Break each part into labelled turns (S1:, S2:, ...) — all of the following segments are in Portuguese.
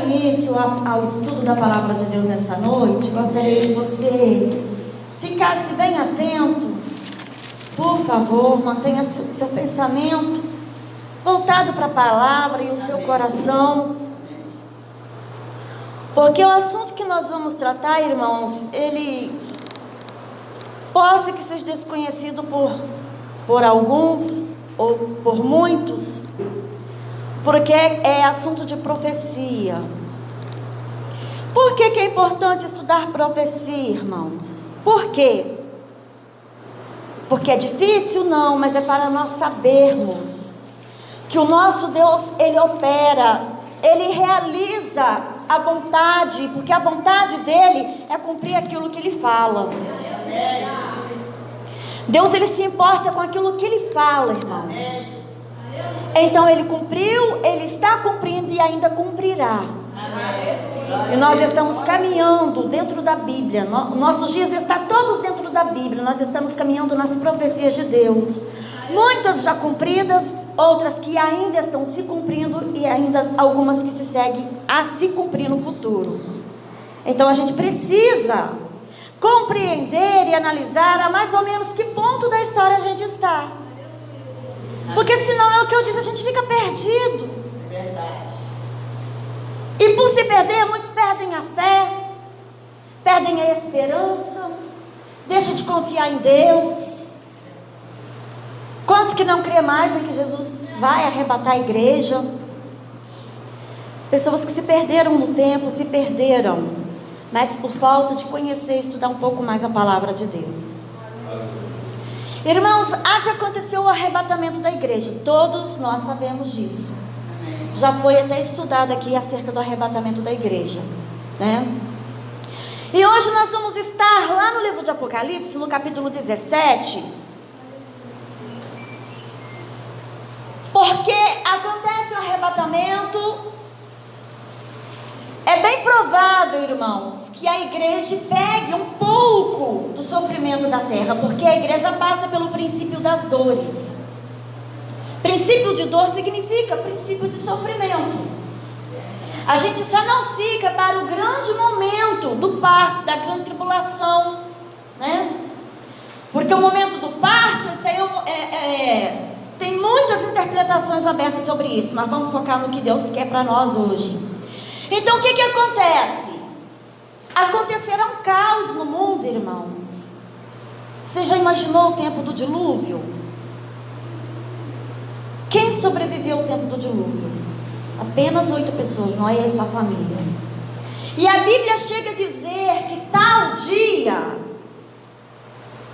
S1: início ao estudo da palavra de Deus nessa noite, gostaria que você ficasse bem atento. Por favor, mantenha seu pensamento voltado para a palavra e o seu coração. Porque o assunto que nós vamos tratar, irmãos, ele possa que seja desconhecido por alguns ou por muitos, porque é assunto de profecia. Por que é importante estudar profecia, irmãos? Por quê? Porque é difícil? Não, mas é para nós sabermos que o nosso Deus, Ele opera, Ele realiza a vontade, porque a vontade dEle é cumprir aquilo que Ele fala. Deus, Ele se importa com aquilo que Ele fala, irmãos. Então Ele cumpriu, Ele está cumprindo e ainda cumprirá. E nós estamos caminhando dentro da Bíblia. Nossos dias estão todos dentro da Bíblia. Nós estamos caminhando nas profecias de Deus. Muitas já cumpridas, outras que ainda estão se cumprindo e ainda algumas que se seguem a se cumprir no futuro. Então a gente precisa compreender e analisar a mais ou menos que ponto da história a gente está. Porque senão é o que eu disse, a gente fica perdido. É verdade. E por se perder, muitos perdem a fé, perdem a esperança, deixam de confiar em Deus. Quantos que não crê mais em que Jesus vai arrebatar a igreja? Pessoas que se perderam no tempo, se perderam, mas por falta de conhecer e estudar um pouco mais a palavra de Deus. Irmãos, há de acontecer o arrebatamento da igreja, todos nós sabemos disso. Já foi até estudado aqui acerca do arrebatamento da igreja, né? E hoje nós vamos estar lá no livro de Apocalipse, no capítulo 17, porque acontece o arrebatamento. É bem provável, irmãos, que a igreja pegue um pouco do sofrimento da terra, porque a igreja passa pelo princípio das dores. Princípio de dor significa princípio de sofrimento. A gente só não fica para o grande momento do parto, da grande tribulação, né? Porque o momento do parto, isso aí tem muitas interpretações abertas sobre isso, mas vamos focar no que Deus quer para nós hoje. Então o que acontece? Acontecerá um caos no mundo, irmãos. Você já imaginou o tempo do dilúvio? Quem sobreviveu ao tempo do dilúvio? Apenas 8 pessoas, Noé e sua família. E a Bíblia chega a dizer que tal dia,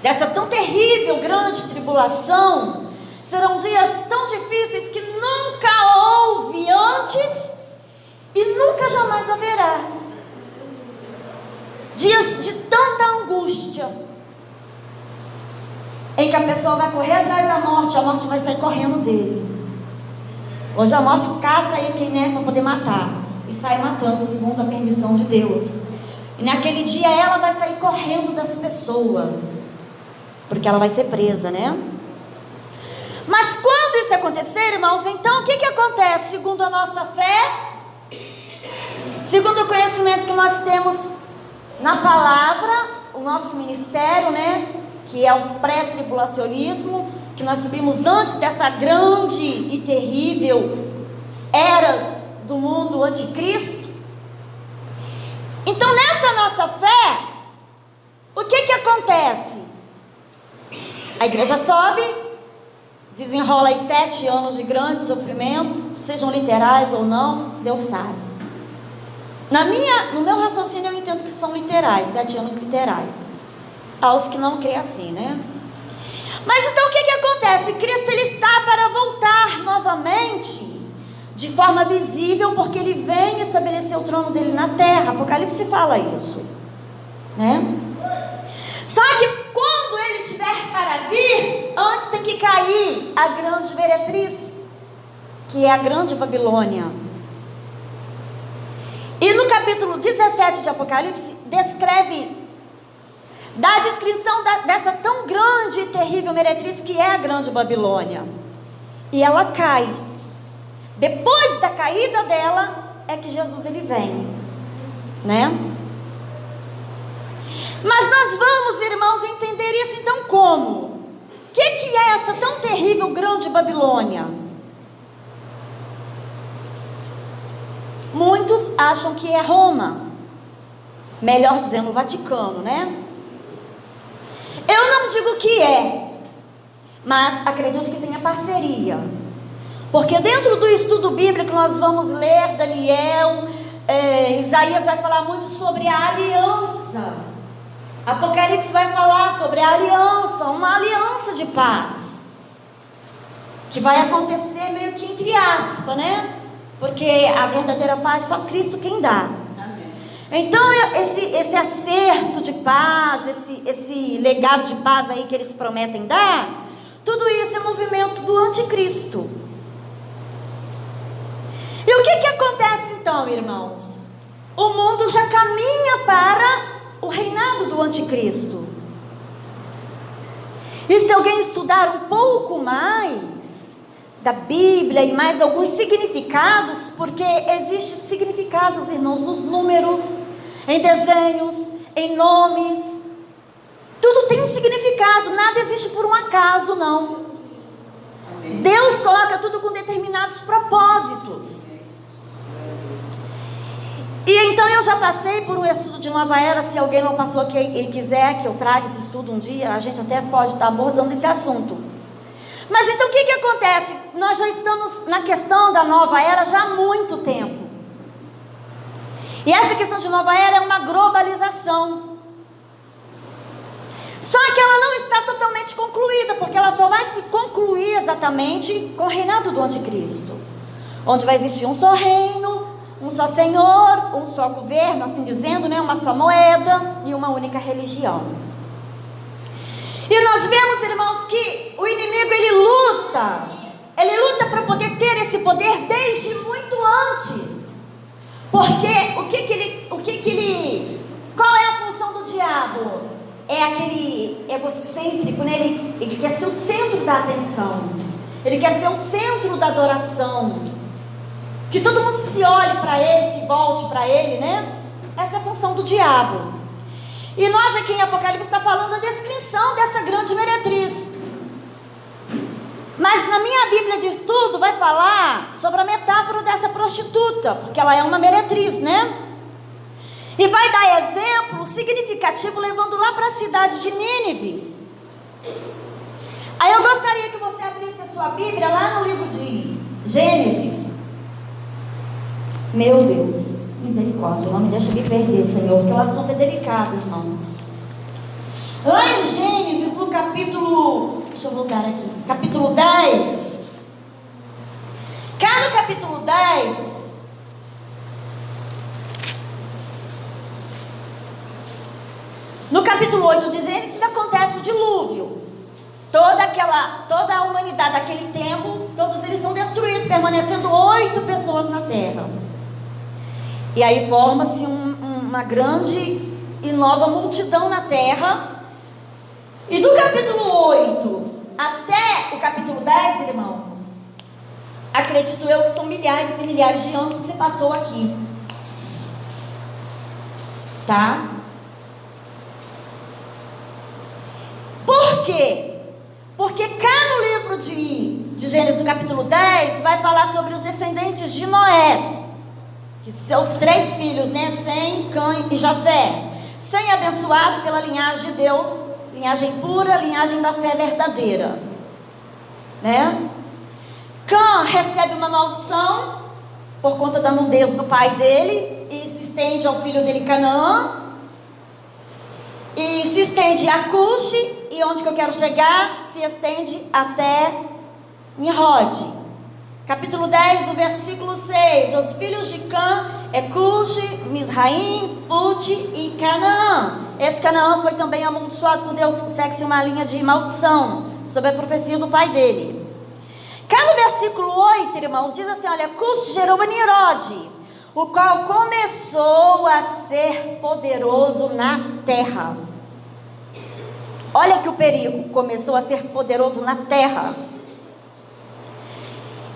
S1: dessa tão terrível, grande tribulação, serão dias tão difíceis que nunca houve antes e nunca jamais haverá. Dias de tanta angústia, em que a pessoa vai correr atrás da morte, a morte vai sair correndo dele. Hoje a morte caça aí quem é para poder matar, e sai matando segundo a permissão de Deus. E naquele dia ela vai sair correndo das pessoas, porque ela vai ser presa, né? Mas quando isso acontecer, irmãos, então o que acontece? Segundo a nossa fé, segundo o conhecimento que nós temos na palavra, o nosso ministério, né? Que é o pré-tribulacionismo, que nós subimos antes dessa grande e terrível era do mundo anticristo. Então nessa nossa fé, o que acontece? A igreja sobe, desenrola aí 7 anos de grande sofrimento, sejam literais ou não, Deus sabe. No meu raciocínio eu entendo que são literais, 7 anos literais. Aos que não creem assim, né? Mas então o que acontece? Cristo, ele está para voltar novamente de forma visível, porque ele vem estabelecer o trono dele na terra. Apocalipse fala isso, né? Só que quando ele estiver para vir, antes tem que cair a grande meretriz, que é a grande Babilônia. E no capítulo 17 de Apocalipse dá a descrição dessa tão grande e terrível meretriz que é a grande Babilônia. E ela cai. Depois da caída dela, é que Jesus ele vem, né? Mas nós vamos, irmãos, entender isso então como? O que é essa tão terrível grande Babilônia? Muitos acham que é Roma, melhor dizendo, o Vaticano, né? Eu não digo que é, mas acredito que tenha parceria, porque dentro do estudo bíblico nós vamos ler Daniel, Isaías vai falar muito sobre a aliança, Apocalipse vai falar sobre a aliança, uma aliança de paz, que vai acontecer meio que entre aspas, né? Porque a verdadeira paz só Cristo quem dá. Então esse acerto de paz, esse legado de paz aí que eles prometem dar, tudo isso é movimento do anticristo. E o que acontece então, irmãos? O mundo já caminha para o reinado do anticristo. E se alguém estudar um pouco mais da Bíblia e mais alguns significados, porque existem significados, irmãos, nos números, em desenhos, em nomes, tudo tem um significado, nada existe por um acaso, não. Amém. Deus coloca tudo com determinados propósitos. E então eu já passei por um estudo de Nova Era. Se alguém não passou aqui e quiser que eu traga esse estudo um dia, a gente até pode estar abordando esse assunto. Mas então o que acontece? Nós já estamos na questão da Nova Era já há muito tempo. E essa questão de Nova Era é uma globalização. Só que ela não está totalmente concluída, porque ela só vai se concluir exatamente com o reinado do anticristo, onde vai existir um só reino, um só Senhor, um só governo, assim dizendo, né? Uma só moeda e uma única religião. E nós vemos, irmãos, que o inimigo ele luta para poder ter esse poder desde muito antes. Porque qual é a função do diabo? É aquele egocêntrico, né? Ele quer ser o centro da atenção, ele quer ser o centro da adoração, que todo mundo se olhe para ele, se volte para ele, né? Essa é a função do diabo. E nós aqui em Apocalipse está falando a descrição dessa grande meretriz. Mas na minha Bíblia de estudo vai falar sobre a metáfora dessa prostituta, porque ela é uma meretriz, né? E vai dar exemplo significativo levando lá para a cidade de Nínive. Aí eu gostaria que você abrisse a sua Bíblia lá no livro de Gênesis. Meu Deus, misericórdia, não me deixa me perder, Senhor, porque o assunto é delicado, irmãos. Lá em Gênesis, no capítulo, deixa eu voltar aqui, capítulo 10. Cá no capítulo 10, no capítulo 8 de Gênesis acontece o dilúvio. Toda a humanidade daquele tempo, todos eles são destruídos, permanecendo 8 pessoas na terra. E aí forma-se uma grande e nova multidão na terra. E do capítulo 8 até o capítulo 10, irmãos, acredito eu que são milhares e milhares de anos que você passou aqui. Tá? Por quê? Porque cá no livro de Gênesis, no capítulo 10, vai falar sobre os descendentes de Noé, que seus 3 filhos, né? Sem, Cã e Jafé. Sem abençoado pela linhagem de Deus, linhagem pura, linhagem da fé verdadeira, né? Cã recebe uma maldição por conta da nudez do pai dele e se estende ao filho dele Canaã. E se estende a Cuxi, e onde que eu quero chegar? Se estende até Nimrod. Capítulo 10, o versículo 6. Os filhos de Cã é Cuxi, Misraim, Put e Canaã. Esse Canaã foi também amaldiçoado por Deus, segue-se uma linha de maldição, sob a profecia do pai dele. Cá no versículo 8, irmãos, diz assim, olha, Cuxi gerou a Nimrod, o qual começou a ser poderoso na terra. Olha que o perigo, começou a ser poderoso na terra.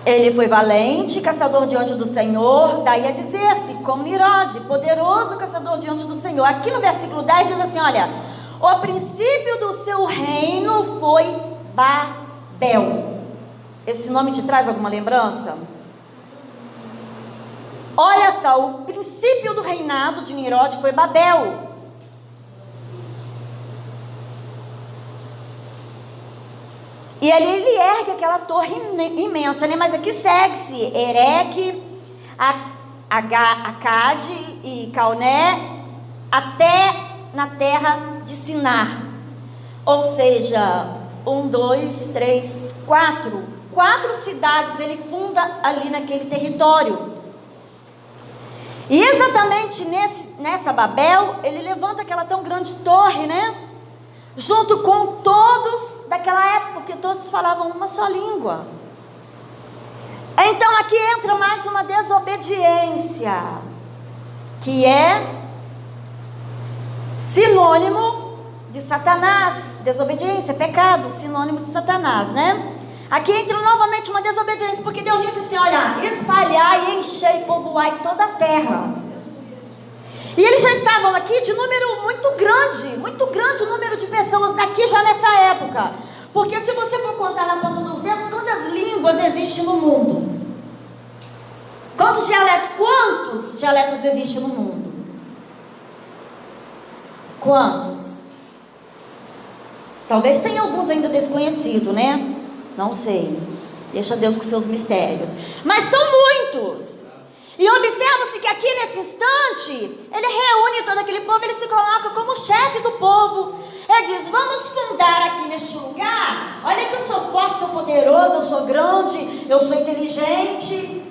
S1: Ele foi valente, caçador diante do Senhor, daí a dizer-se, como Nirode, poderoso caçador diante do Senhor. Aqui no versículo 10 diz assim, olha, o princípio do seu reino foi Babel. Esse nome te traz alguma lembrança? Olha só, o princípio do reinado de Nirode foi Babel. E ali ele ergue aquela torre imensa, né? Mas aqui segue-se Ereque, Acade e Calné, até na terra de Sinar. Ou seja, 1, 2, 3, 4. 4 cidades ele funda ali naquele território. E exatamente nessa Babel, ele levanta aquela tão grande torre, né? Junto com todos daquela época, porque todos falavam uma só língua. Então aqui entra mais uma desobediência, que é sinônimo de Satanás. Desobediência, pecado, sinônimo de Satanás, né? Aqui entra novamente uma desobediência, porque Deus disse assim, olha, espalhai e enchei, povoai toda a terra. E eles já estavam aqui de número muito grande o número de pessoas daqui já nessa época. Porque se você for contar na ponta dos dedos, quantas línguas existem no mundo? Quantos dialetos existem no mundo? Quantos? Talvez tenha alguns ainda desconhecidos, né? Não sei. Deixa Deus com seus mistérios. Mas são muitos. E observa-se que aqui nesse instante, ele reúne todo aquele povo, ele se coloca como chefe do povo. Ele diz, vamos fundar aqui neste lugar. Olha que eu sou forte, sou poderoso, eu sou grande, eu sou inteligente.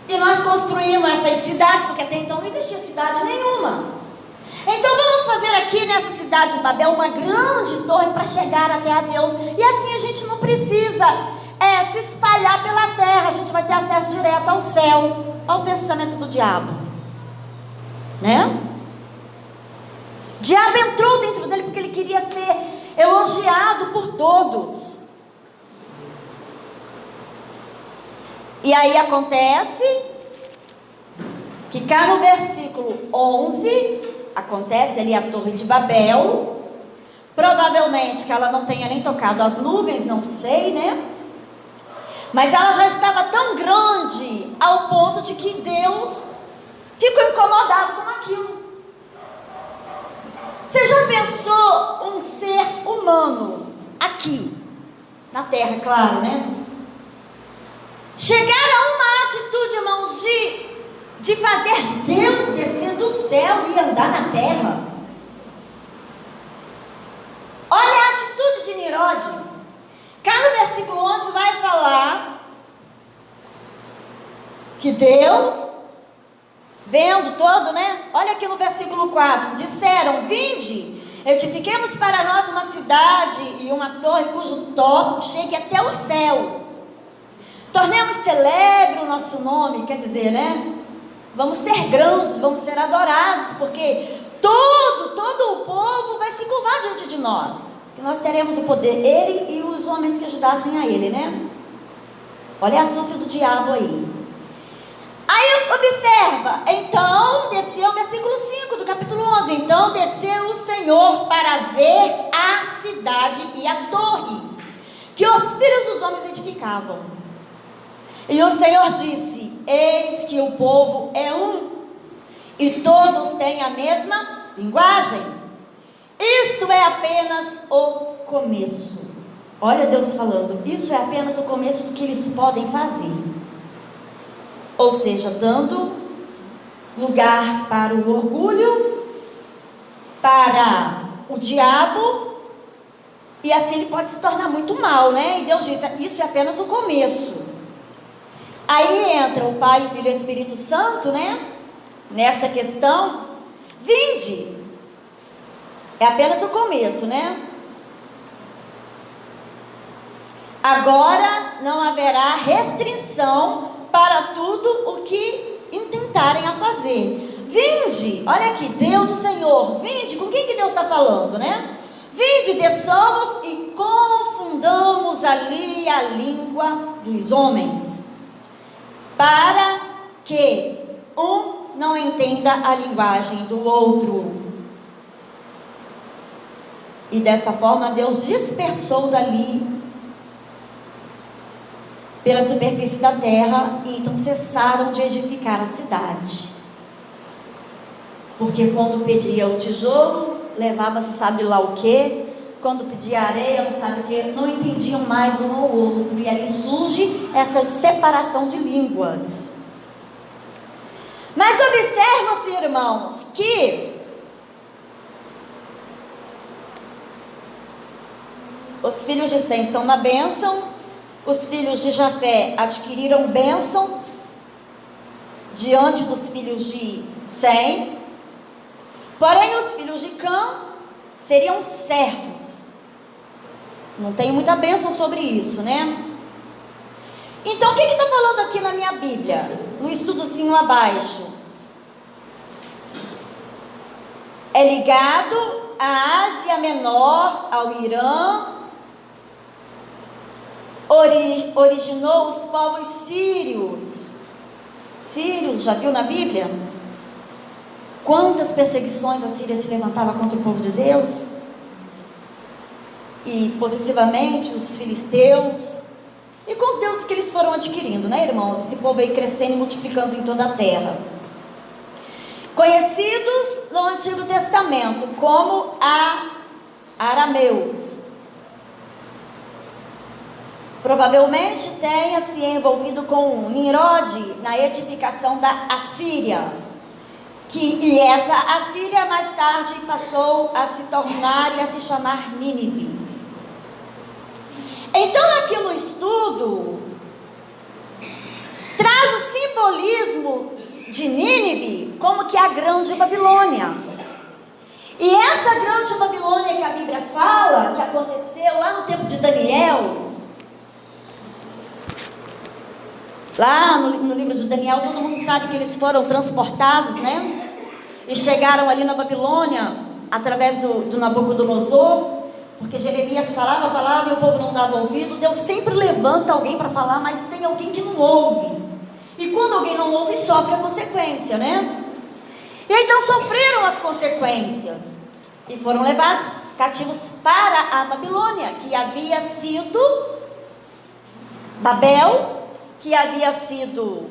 S1: E nós construímos essas cidades, porque até então não existia cidade nenhuma. Então vamos fazer aqui nessa cidade de Babel uma grande torre para chegar até a Deus. E assim a gente não precisa se espalhar pela terra, a gente vai ter acesso direto ao céu. Olha o pensamento do diabo, né? O diabo entrou dentro dele porque ele queria ser elogiado por todos. E aí acontece que cá no versículo 11, acontece ali a torre de Babel. Provavelmente que ela não tenha nem tocado as nuvens, não sei, né? Mas ela já estava tão grande ao ponto de que Deus ficou incomodado com aquilo. Você já pensou um ser humano aqui na terra, claro, né? Chegar a uma atitude, irmãos, de fazer Deus descer do céu e andar na terra. Olha a atitude de Nirode. Cá no versículo 11 vai falar que Deus, vendo todo, né? Olha aqui no versículo 4, disseram, vinde, edifiquemos para nós uma cidade e uma torre cujo topo chegue até o céu. Tornemos celebre o nosso nome, quer dizer, né? Vamos ser grandes, vamos ser adorados, porque todo o povo vai se curvar diante de nós. E nós teremos o poder, ele e os homens que ajudassem a ele, né? Olha a astúcia do diabo aí. Aí observa, então desceu o versículo 5 do capítulo 11. Então desceu o Senhor para ver a cidade e a torre que os filhos dos homens edificavam. E o Senhor disse, eis que o povo é um, e todos têm a mesma linguagem. Isto é apenas o começo. Olha Deus falando, isso é apenas o começo do que eles podem fazer. Ou seja, dando lugar para o orgulho, para o diabo, e assim ele pode se tornar muito mal, né? E Deus diz, isso é apenas o começo. Aí entra o Pai, o Filho e o Espírito Santo, né? Nesta questão, vinde. É apenas o começo, né? Agora não haverá restrição para tudo o que intentarem a fazer. Vinde, olha aqui, Deus o Senhor, vinde, com quem que Deus está falando, né? Vinde, desçamos e confundamos ali a língua dos homens. para que um não entenda a linguagem do outro. E dessa forma Deus dispersou dali pela superfície da terra, e então cessaram de edificar a cidade. Porque quando pedia o tijolo, levava-se sabe lá o quê? Quando pedia areia, não sabe o quê? Não entendiam mais um ao outro. E aí surge essa separação de línguas. Mas observam-se, irmãos, que os filhos de Sem são uma bênção, os filhos de Jafé adquiriram bênção diante dos filhos de Sem, porém os filhos de Cã seriam servos. Não tem muita bênção sobre isso, né? Então o que está falando aqui na minha Bíblia? No estudozinho abaixo. É ligado à Ásia Menor, ao Irã. Originou os povos sírios. Sírios, já viu na Bíblia? Quantas perseguições a Síria se levantava contra o povo de Deus? E possessivamente os filisteus. E com os deuses que eles foram adquirindo, né, irmãos? Esse povo aí crescendo e multiplicando em toda a terra. Conhecidos no Antigo Testamento como arameus. Provavelmente tenha se envolvido com Nimrod na edificação da Assíria. E essa Assíria mais tarde passou a se tornar e a se chamar Nínive. Então aqui no estudo traz o simbolismo de Nínive como que a grande Babilônia. E essa grande Babilônia que a Bíblia fala, que aconteceu lá no tempo de Daniel, lá no livro de Daniel, todo mundo sabe que eles foram transportados, né? E chegaram ali na Babilônia, através do Nabucodonosor, porque Jeremias falava e o povo não dava ouvido. Deus sempre levanta alguém para falar, mas tem alguém que não ouve. E quando alguém não ouve, sofre a consequência, né? E então sofreram as consequências. E foram levados cativos para a Babilônia, que havia sido Babel, que havia sido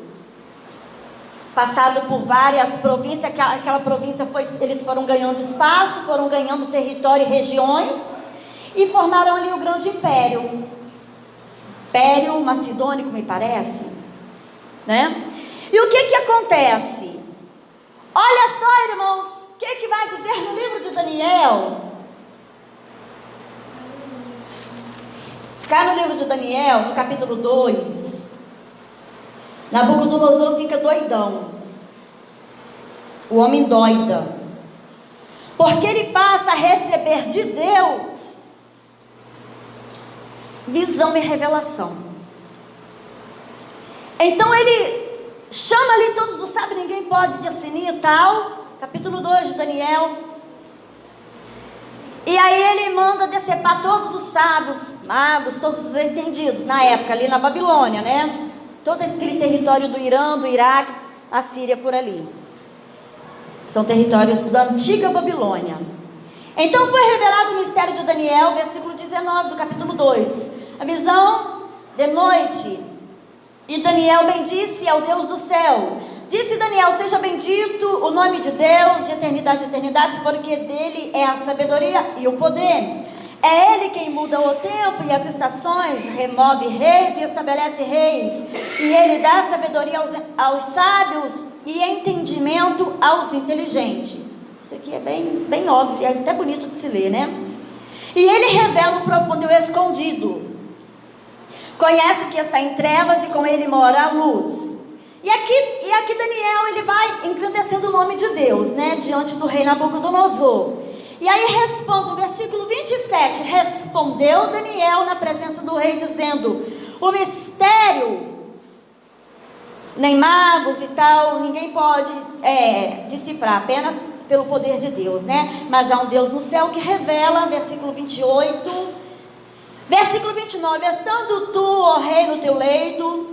S1: passado por várias províncias. Aquela província eles foram ganhando espaço, foram ganhando território e regiões, e formaram ali o grande império macedônico, me parece, né? E o que acontece? Olha só, irmãos, o que vai dizer no livro de Daniel? Cá no livro de Daniel, no capítulo 2, Nabucodonosor fica doidão. O homem doida. Porque ele passa a receber de Deus visão e revelação. Então ele chama ali todos os sábios, ninguém pode discernir e tal. Capítulo 2 de Daniel. E aí ele manda decepar todos os sábios, magos, todos os entendidos, na época ali na Babilônia, né? Todo aquele território do Irã, do Iraque, a Síria por ali. São territórios da antiga Babilônia. Então foi revelado o mistério de Daniel, versículo 19 do capítulo 2. A visão de noite. E Daniel bendisse ao Deus do céu. Disse Daniel: seja bendito o nome de Deus de eternidade a eternidade, porque dele é a sabedoria e o poder. É ele quem muda o tempo e as estações, remove reis e estabelece reis. E ele dá sabedoria aos sábios e entendimento aos inteligentes. Isso aqui é bem óbvio, é até bonito de se ler, né? E ele revela o profundo e o escondido. Conhece o que está em trevas e com ele mora a luz. E aqui Daniel, ele vai engrandecendo o nome de Deus, né? Diante do rei Nabucodonosor. E aí responde, no versículo 27, respondeu Daniel na presença do rei, dizendo: o mistério, nem magos e tal, ninguém pode decifrar, apenas pelo poder de Deus, né? Mas há um Deus no céu que revela, versículo 28, versículo 29, estando tu, ó rei, no teu leito,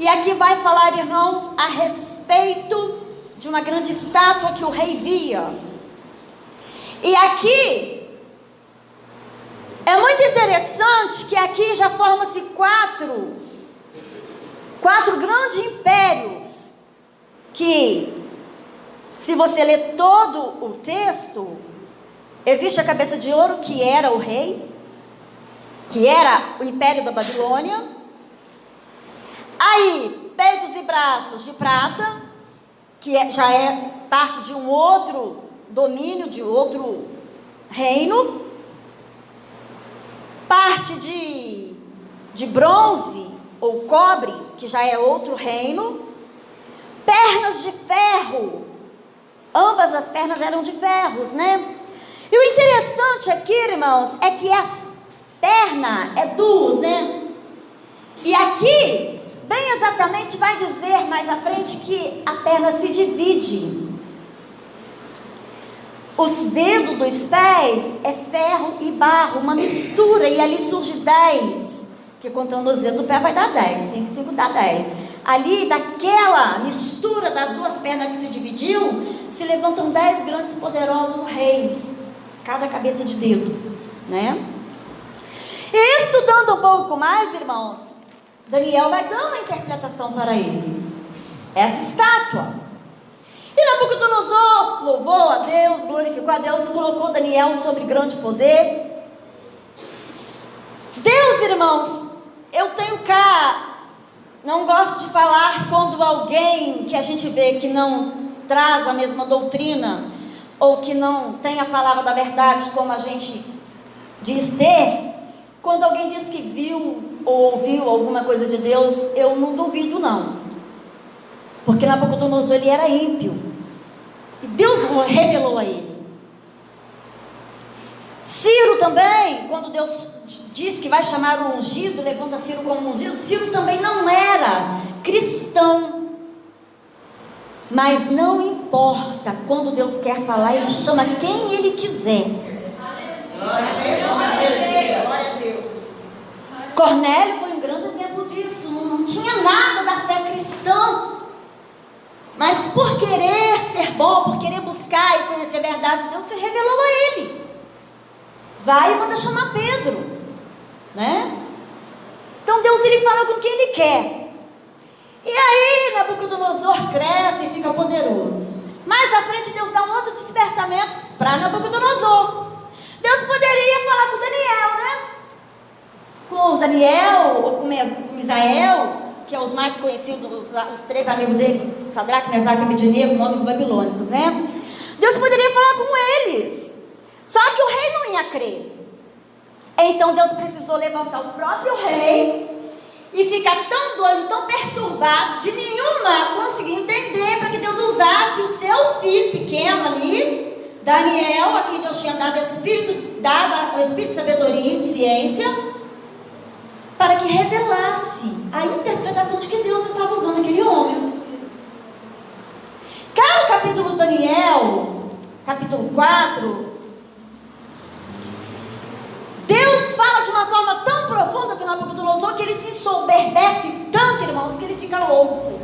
S1: E aqui vai falar, irmãos, a respeito de uma grande estátua que o rei via. E aqui é muito interessante que aqui já formam-se quatro grandes impérios, que, se você ler todo o texto, existe a cabeça de ouro, que era o rei, que era o império da Babilônia. Aí, peitos e braços de prata, que já é parte de um outro domínio, de outro reino. Parte de bronze ou cobre, que já é outro reino. Pernas de ferro, ambas as pernas eram de ferros, né? E o interessante aqui, irmãos, é que as pernas é duas, né? E aqui, bem exatamente, vai dizer mais à frente que a perna se divide. Os dedos dos pés é ferro e barro, uma mistura, e ali surge 10, que contando os dedos do pé vai dar 10, 5, 5 dá 10. Ali, daquela mistura das duas pernas que se dividiu, se levantam 10 grandes poderosos reis, cada cabeça de dedo, né? E estudando um pouco mais, irmãos, Daniel vai dando a interpretação para ele, essa estátua. E Nabucodonosor louvou a Deus, glorificou a Deus e colocou Daniel sobre grande poder. Deus, irmãos, eu tenho cá, não gosto de falar quando alguém que a gente vê que não traz a mesma doutrina, ou que não tem a palavra da verdade como a gente diz ter, quando alguém diz que viu ou ouviu alguma coisa de Deus, eu não duvido não. Porque Nabucodonosor, ele era ímpio, e Deus revelou a ele. Ciro também, quando Deus diz que vai chamar o ungido, levanta Ciro como ungido, Ciro também não era cristão. Mas não importa, quando Deus quer falar, ele chama quem ele quiser. Glória a Deus. Cornélio foi um grande exemplo disso, não tinha nada da fé cristã, mas por querer ser bom, por querer buscar e conhecer a verdade, Deus se revelou a ele. Vai e manda chamar Pedro, né? Então Deus, ele fala com quem ele quer. E aí Nabucodonosor cresce e fica poderoso. Mais à frente Deus dá um outro despertamento para Nabucodonosor. Deus poderia falar com Daniel, né? Com Daniel ou com Misael, que é os mais conhecidos, os três amigos dele, Sadraque, Mesaque e Abednego, nomes babilônicos, né? Deus poderia falar com eles, só que o rei não ia crer. Então Deus precisou levantar o próprio rei e ficar tão doido, tão perturbado, de nenhuma conseguir entender, para que Deus usasse o seu filho pequeno ali, Daniel, a quem Deus tinha dado o espírito de sabedoria e de ciência, para que revelasse a interpretação de que Deus estava usando aquele homem. Cá no capítulo Daniel, capítulo 4, Deus fala de uma forma tão profunda que Nabucodonosor, que ele se ensoberbece tanto, irmãos, que ele fica louco.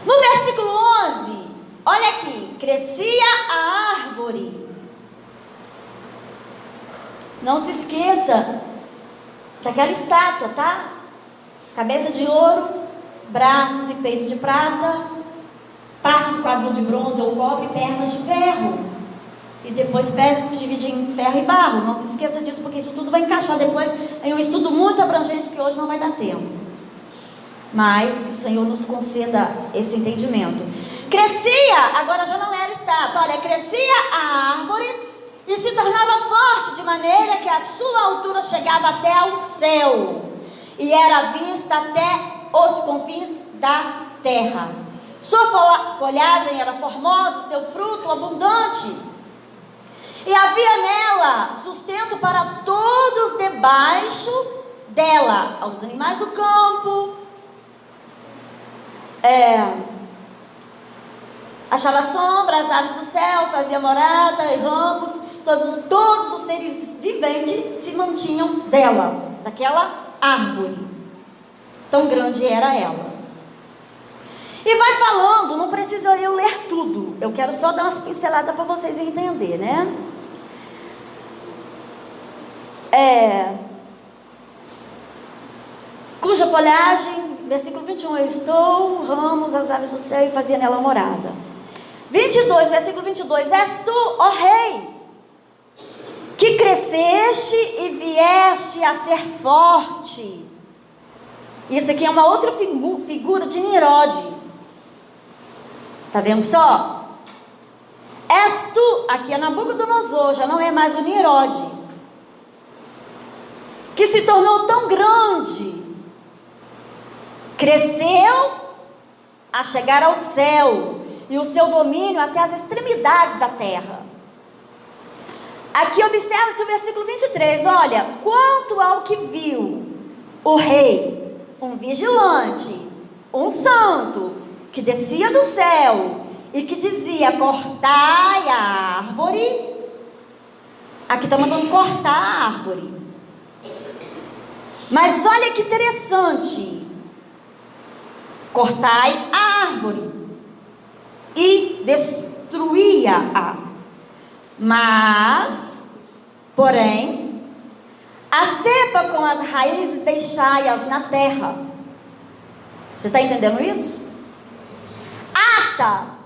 S1: No versículo 11, olha aqui, crescia a árvore. Não se esqueça daquela estátua, tá? Cabeça de ouro, braços e peito de prata, parte do quadril de bronze ou cobre, pernas de ferro. E depois pés que se dividem em ferro e barro. Não se esqueça disso, porque isso tudo vai encaixar depois em um estudo muito abrangente que hoje não vai dar tempo. Mas que o Senhor nos conceda esse entendimento. Crescia, agora já não era estátua, olha, crescia a árvore e se tornava forte, de maneira que a sua altura chegava até ao céu, e era vista até os confins da terra. Sua folhagem era formosa, seu fruto abundante, e havia nela sustento para todos debaixo dela, aos animais do campo, achava sombra, as aves do céu, fazia morada e ramos, todos os seres viventes se mantinham dela, daquela árvore. Tão grande era ela. E vai falando, não precisa eu ler tudo. Eu quero só dar umas pinceladas para vocês entenderem, né? Cuja folhagem, versículo 21, eu estou, ramos, as aves do céu, e fazia nela morada. 22, versículo 22, és tu, ó rei, que cresceste e vieste a ser forte. Isso aqui é uma outra figura de Nimrod. Está vendo só? És tu, aqui é Nabucodonosor, já não é mais o Nimrod, que se tornou tão grande, cresceu a chegar ao céu, e o seu domínio até as extremidades da terra. Aqui observa-se o versículo 23, olha, quanto ao que viu o rei, um vigilante, um santo, que descia do céu, e que dizia, cortai a árvore. Aqui está mandando cortar a árvore. Mas olha que interessante, cortai a árvore, e destruía-a, mas, porém, a cepa com as raízes deixai-as na terra. Você está entendendo isso? Ata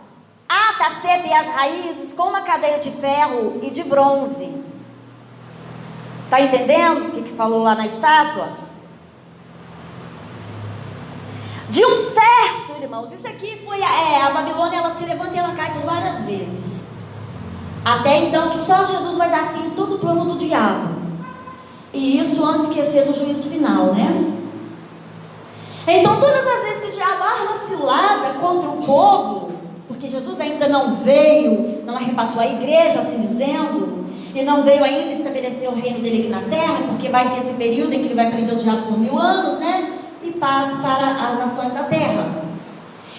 S1: a cepa e as raízes com uma cadeia de ferro e de bronze. Está entendendo o que falou lá na estátua? De um certo, irmãos, isso aqui foi a Babilônia, ela se levanta e ela cai por várias vezes. Até então que só Jesus vai dar fim em todo o plano do diabo. E isso antes que ia ser do juízo final, né? Então todas as vezes que o diabo arma cilada contra o povo, porque Jesus ainda não veio, não arrebatou a igreja, assim dizendo, e não veio ainda estabelecer o reino dele aqui na terra, porque vai ter esse período em que ele vai prender o diabo por 1000 anos, né? E paz para as nações da terra.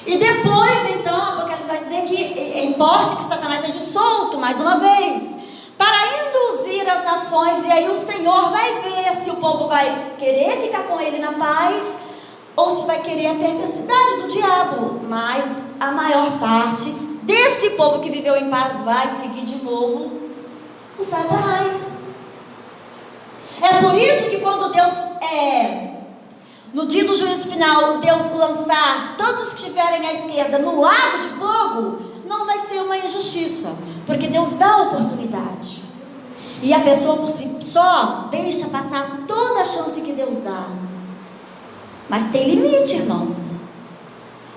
S1: E depois, então, Apocalipse vai dizer que importa que Satanás seja solto, mais uma vez, para induzir as nações, e aí o Senhor vai ver se o povo vai querer ficar com ele na paz, ou se vai querer a perversidade do diabo. Mas a maior parte desse povo que viveu em paz vai seguir de novo o Satanás. É por isso que quando Deus no dia do juízo final, Deus lançar todos os que estiverem à esquerda no lago de fogo, não vai ser uma injustiça, porque Deus dá oportunidade, e a pessoa por si só deixa passar toda a chance que Deus dá. Mas tem limite, irmãos.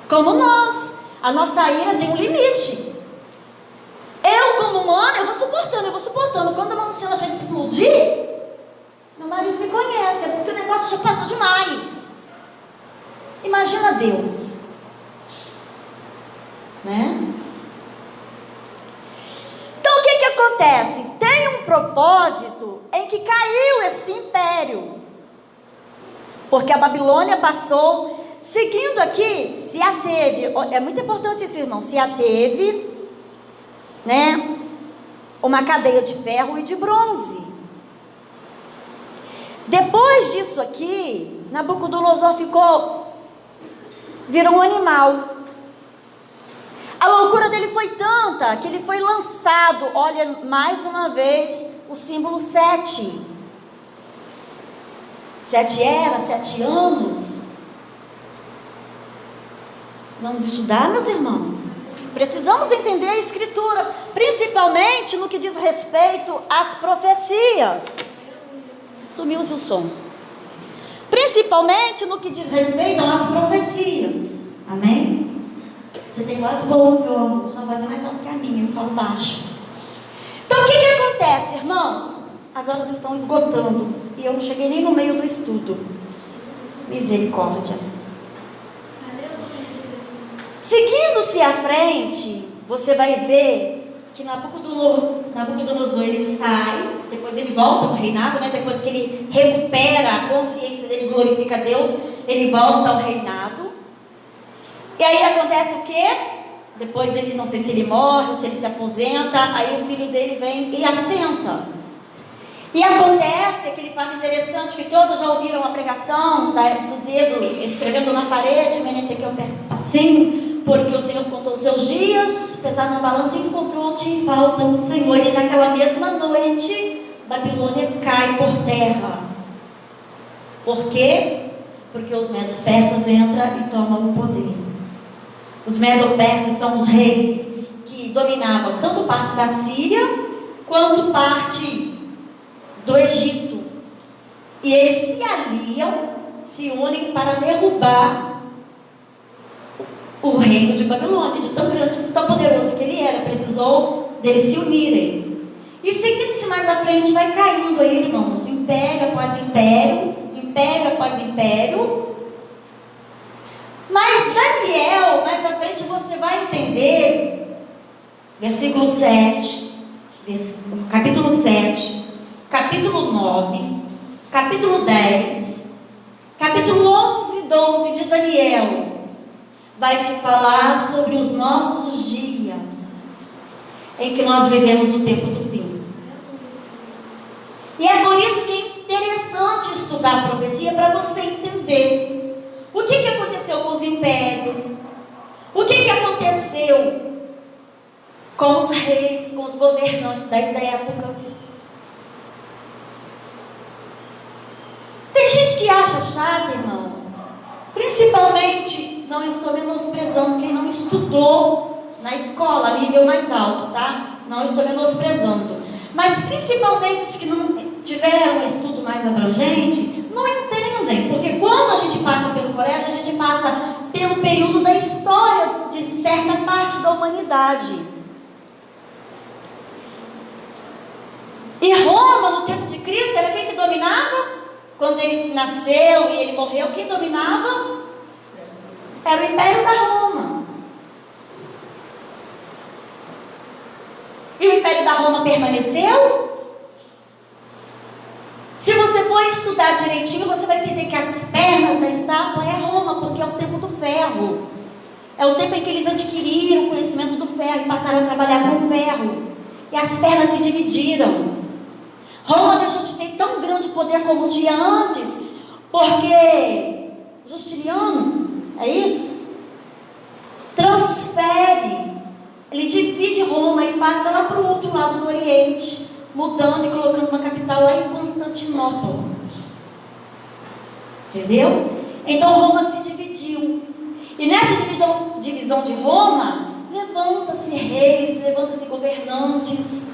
S1: Como nós, a nossa ira tem um limite. Eu, como humana, eu vou suportando. Quando a Manucena chega a explodir, meu marido me conhece, é porque o negócio já passou demais. Imagina Deus, né? Então o que acontece? Tem um propósito em que caiu esse império, porque a Babilônia passou, seguindo aqui, se ateve, é muito importante isso, irmão, se ateve, né, uma cadeia de ferro e de bronze. Depois disso aqui, Nabucodonosor virou um animal. A loucura dele foi tanta que ele foi lançado, olha, mais uma vez, o símbolo 7. 7 eras, 7 anos. Vamos estudar, meus irmãos? Precisamos entender a Escritura, principalmente no que diz respeito às profecias. Sumiu-se o som. Principalmente no que diz respeito às profecias. Amém? Você tem voz boa, meu amor. Sua voz é mais alta que a minha, eu falo baixo. Então o que acontece, irmãos? As horas estão esgotando e eu não cheguei nem no meio do estudo. Misericórdia. Seguindo-se à frente, você vai ver que Nabucodonosor ele sai, depois ele volta ao reinado, né? Depois que ele recupera a consciência dele, glorifica a Deus, ele volta ao reinado. E aí acontece o quê? Depois ele, não sei se ele morre ou se ele se aposenta, aí o filho dele vem e assenta. E acontece aquele fato interessante que todos já ouviram a pregação do dedo escrevendo na parede, assim, porque o Senhor contou os seus dias, pesado na balança, encontrou-te em falta o Senhor. E naquela mesma noite, Babilônia cai por terra. Por quê? Porque os medo-persas entram e tomam o poder. Os medo-persas são os reis que dominavam tanto parte da Síria, quanto parte do Egito. E eles se aliam, se unem para derrubar o reino de Babilônia, de tão grande, de tão poderoso que ele era. Precisou deles se unirem. E seguindo-se mais à frente, vai caindo aí, irmãos, império após império, império após império. Mas Daniel, mais à frente você vai entender, versículo 7, capítulo 7, capítulo 9, capítulo 10, capítulo 11 e 12 de Daniel, vai te falar sobre os nossos dias, em que nós vivemos o tempo do fim. E é por isso que é interessante estudar a profecia, para você entender o que aconteceu com os impérios, o que aconteceu com os reis, com os governantes das épocas. Tem gente que acha chato, irmãos, principalmente, não estou menosprezando quem não estudou na escola, a nível mais alto, tá? Não estou menosprezando. Mas principalmente os que não tiveram um estudo mais abrangente, não entendem, porque quando a gente passa pelo colégio, a gente passa pelo período da história de certa parte da humanidade. E Roma, no tempo de Cristo, era quem que dominava? Quando ele nasceu e ele morreu, quem dominava? Era o Império da Roma. E o Império da Roma permaneceu? Se você for estudar direitinho, você vai entender que as pernas da estátua é Roma, porque é o tempo do ferro. É o tempo em que eles adquiriram o conhecimento do ferro e passaram a trabalhar com o ferro. E as pernas se dividiram. Roma deixou de ter tão grande poder como tinha antes, porque Justiniano, é isso? Transfere, ele divide Roma e passa lá para o outro lado do Oriente, mudando e colocando uma capital lá em Constantinopla. Entendeu? Então Roma se dividiu. E nessa divisão de Roma, levanta-se reis, levanta-se governantes.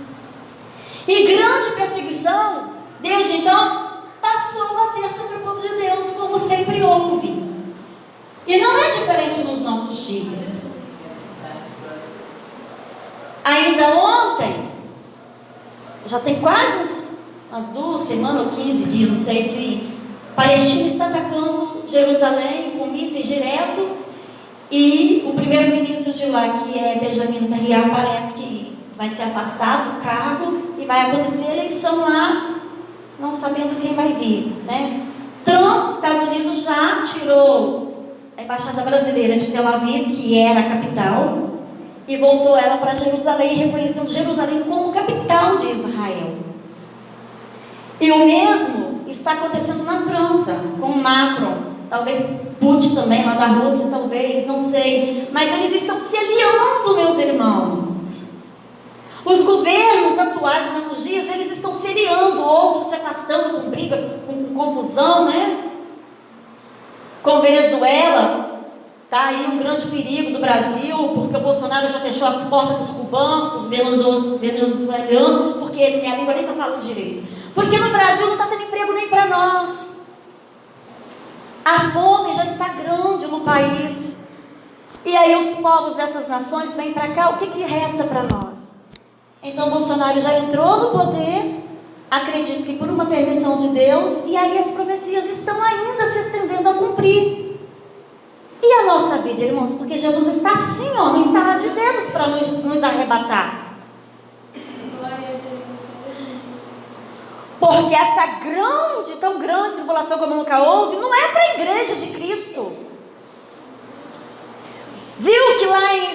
S1: E grande perseguição, desde então, passou a ter sobre o povo de Deus, como sempre houve. E não é diferente nos nossos dias. Ainda ontem, já tem quase umas 2 semanas ou 15 dias, não sei, que Palestina está atacando Jerusalém com mísseis direto, e o primeiro-ministro de lá, que é Benjamin Netanyahu, parece que vai se afastar do cargo e vai acontecer eleição lá, não sabendo quem vai vir, né? Trump, Estados Unidos, já tirou a embaixada brasileira de Tel Aviv, que era a capital, e voltou ela para Jerusalém, reconhecendo Jerusalém como capital de Israel. E o mesmo está acontecendo na França, com Macron, talvez Putin também, lá da Rússia, talvez, não sei, mas eles estão se aliando, meus irmãos. Os governos atuais dos nossos dias, eles estão se aliando, outros se afastando com briga, com confusão, né? Com Venezuela, está aí um grande perigo do Brasil, porque o Bolsonaro já fechou as portas para os cubanos, para os venezuelanos, porque minha língua nem está falando direito. Porque no Brasil não está tendo emprego nem para nós. A fome já está grande no país. E aí os povos dessas nações vêm para cá, o que resta para nós? Então Bolsonaro já entrou no poder, acredito que por uma permissão de Deus, e aí as profecias estão ainda se estendendo a cumprir. E a nossa vida, irmãos? Porque Jesus está assim, ó, no estado de Deus para nos arrebatar. Porque essa grande, tão grande tribulação como nunca houve, não é para a igreja de Cristo. Viu que lá em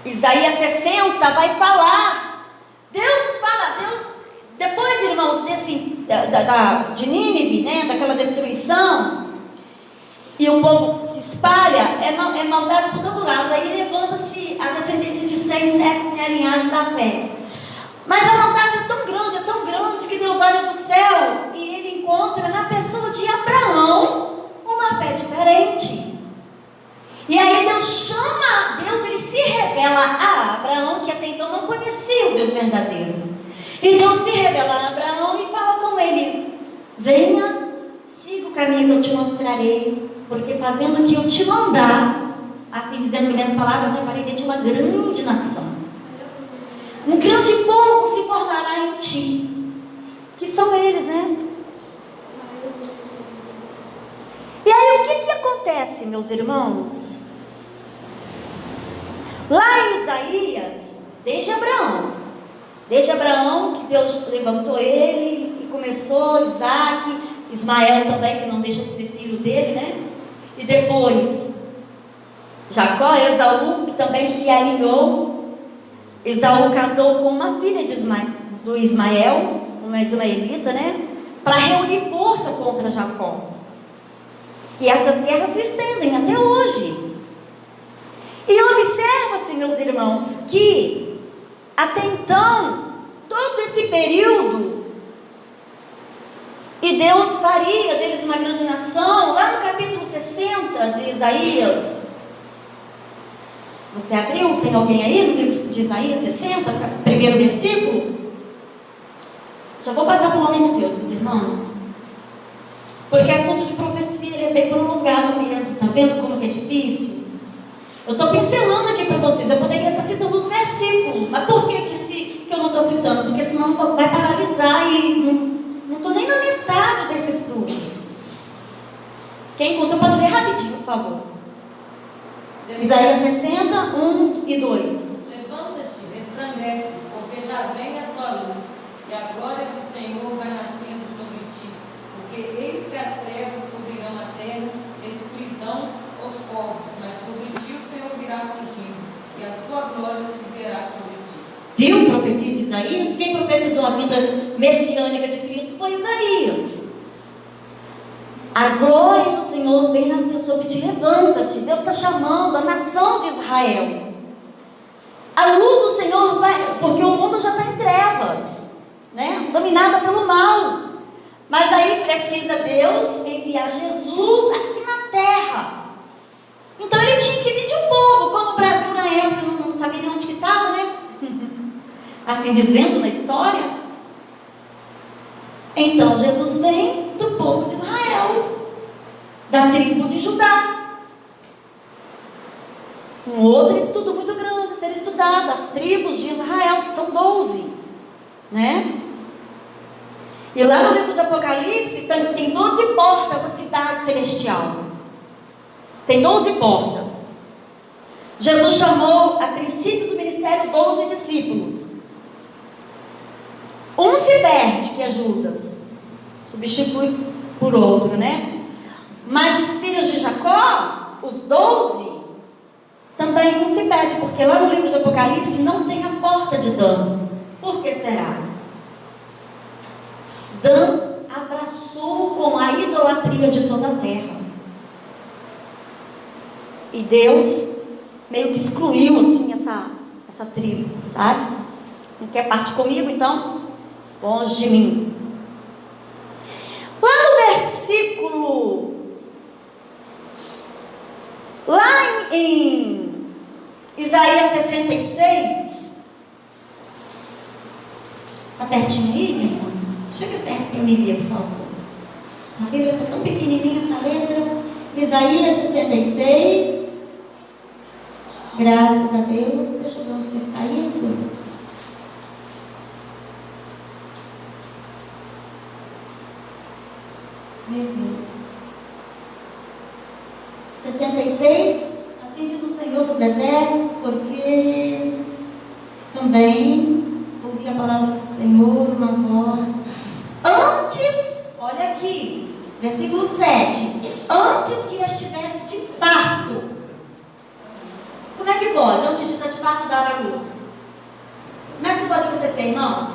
S1: Isaías 60 vai falar, Deus fala, Deus Depois, irmãos, de Nínive, né, daquela destruição, e o povo se espalha, é maldade por todo lado. Aí levanta-se a descendência de Sem, Sexo e a linhagem da fé. Mas a maldade é tão grande, que Deus olha do céu e ele encontra na pessoa de Abraão uma fé diferente. E aí Deus ele se revela a Abraão, que até então não conhecia o Deus verdadeiro. E Deus se revela a Abraão e fala com ele: venha, siga o caminho que eu te mostrarei, porque fazendo o que eu te mandar, assim dizendo minhas palavras, eu farei de ti uma grande nação. Um grande povo se formará em ti. Que são eles, né? E aí o que acontece, meus irmãos? Lá em Isaías, desde Abraão, que Deus levantou ele e começou Isaac, Ismael também, que não deixa de ser filho dele, né? E depois Jacó, Esaú, que também se alinhou. Esaú casou com uma filha do Ismael, uma ismaelita, né? Para reunir força contra Jacó. E essas guerras se estendem até hoje. E observa-se, meus irmãos, que até então, todo esse período, e Deus faria deles uma grande nação. Lá no capítulo 60 de Isaías, você abriu? Tem alguém aí no livro de Isaías 60, primeiro versículo? Já vou passar para o nome de Deus, meus irmãos, porque assunto de profecia é bem prolongado mesmo. Tá vendo como que é difícil? Eu estou pincelando aqui para vocês. Eu poderia estar citando os versículos, mas por que eu não estou citando? Porque senão vai paralisar e não estou nem na metade desse estudo. Quem encontrou pode ler rapidinho, por favor. Isaías 60, 1 e 2.
S2: Levanta-te, resplandece, porque já vem a tua luz, e a glória do Senhor vai nascendo sobre ti. Porque eis que as trevas cobrirão a terra, e a escuridão os povos, mas sobre ti o Senhor virá surgindo, e a sua glória se verá sobre ti.
S1: Viu a profecia de Isaías? Quem profetizou a vinda messiânica de Cristo foi Isaías. A glória do Senhor vem nascendo sobre ti. Levanta-te. Deus está chamando a nação de Israel. A luz do Senhor vai, porque o mundo já está em trevas, né? Dominada pelo mal. Mas aí precisa Deus enviar Jesus aqui na terra. Então ele tinha que vir de um povo, como o Brasil na época não sabia onde que estava, né? Assim dizendo na história. Então Jesus vem do povo de Israel, da tribo de Judá. Um outro estudo muito grande a ser estudado, as tribos de Israel, que são 12, né? E lá no livro de Apocalipse tem 12 portas a cidade celestial. Tem 12 portas. Jesus chamou, a princípio do ministério, 12 discípulos. Um se perde, que é Judas, substitui por outro, né? Mas os filhos de Jacó, os 12, também um se perde, porque lá no livro de Apocalipse não tem a porta de Dan. Por que será? Dan abraçou com a idolatria de toda a terra. E Deus meio que excluiu assim essa tribo, sabe? Não quer parte comigo, então longe de mim. Lá no versículo, lá em Isaías 66, está pertinho aí, minha irmã? Chega perto para mim ver, por favor. A Bíblia está tão pequenininha essa letra. Isaías 66. Graças a Deus. Deixa eu ver onde está isso. Meu Deus. 66. Assim diz o Senhor dos Exércitos, porque também ouvi a palavra do Senhor, uma voz. Antes, olha aqui, versículo 7. Antes que estivesse de parto. Como é que pode? Antes de estar de parto, dar a luz? Como é que isso pode acontecer, irmãos?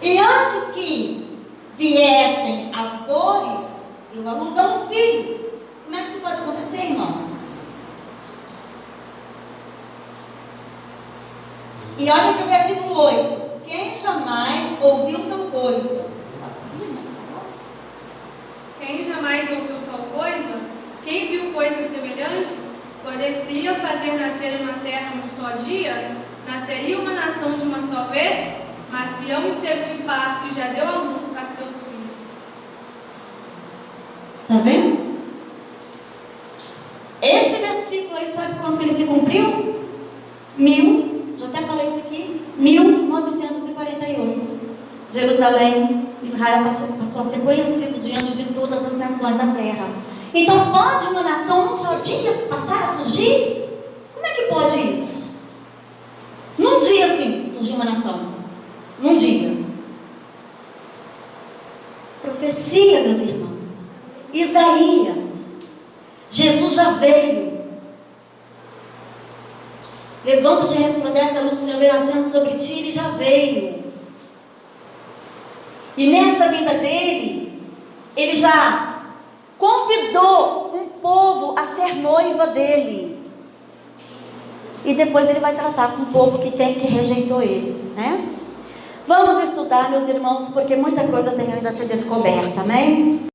S1: E antes que viessem as dores, deu a luz a um filho. Como é que isso pode acontecer, irmãos? E olha aqui o versículo 8. Quem jamais ouviu tal coisa?
S3: Quem jamais ouviu tal coisa? Quem viu coisas semelhantes? Poder-se-ia fazer nascer uma terra num só dia? Nasceria uma nação de uma só vez? Mas Sião esteve de parto e já deu à luz a seus filhos.
S1: Está vendo? Esse versículo aí, sabe quando ele se cumpriu? Já até falei isso aqui, 1948. Jerusalém, Israel passou a ser conhecido diante de todas as nações da terra. Então pode uma nação num só dia passar a surgir? Como é que pode isso? Num dia assim, surgiu uma nação. Num dia. Profecia, meus irmãos. Isaías. Jesus já veio. Levanta-te e resplandece, a luz do Senhor vem nascendo sobre ti. Ele já veio. E nessa vida dele, ele já convidou um povo a ser noiva dele. E depois ele vai tratar com o povo que rejeitou ele, né? Vamos estudar, meus irmãos, porque muita coisa tem ainda a ser descoberta, amém?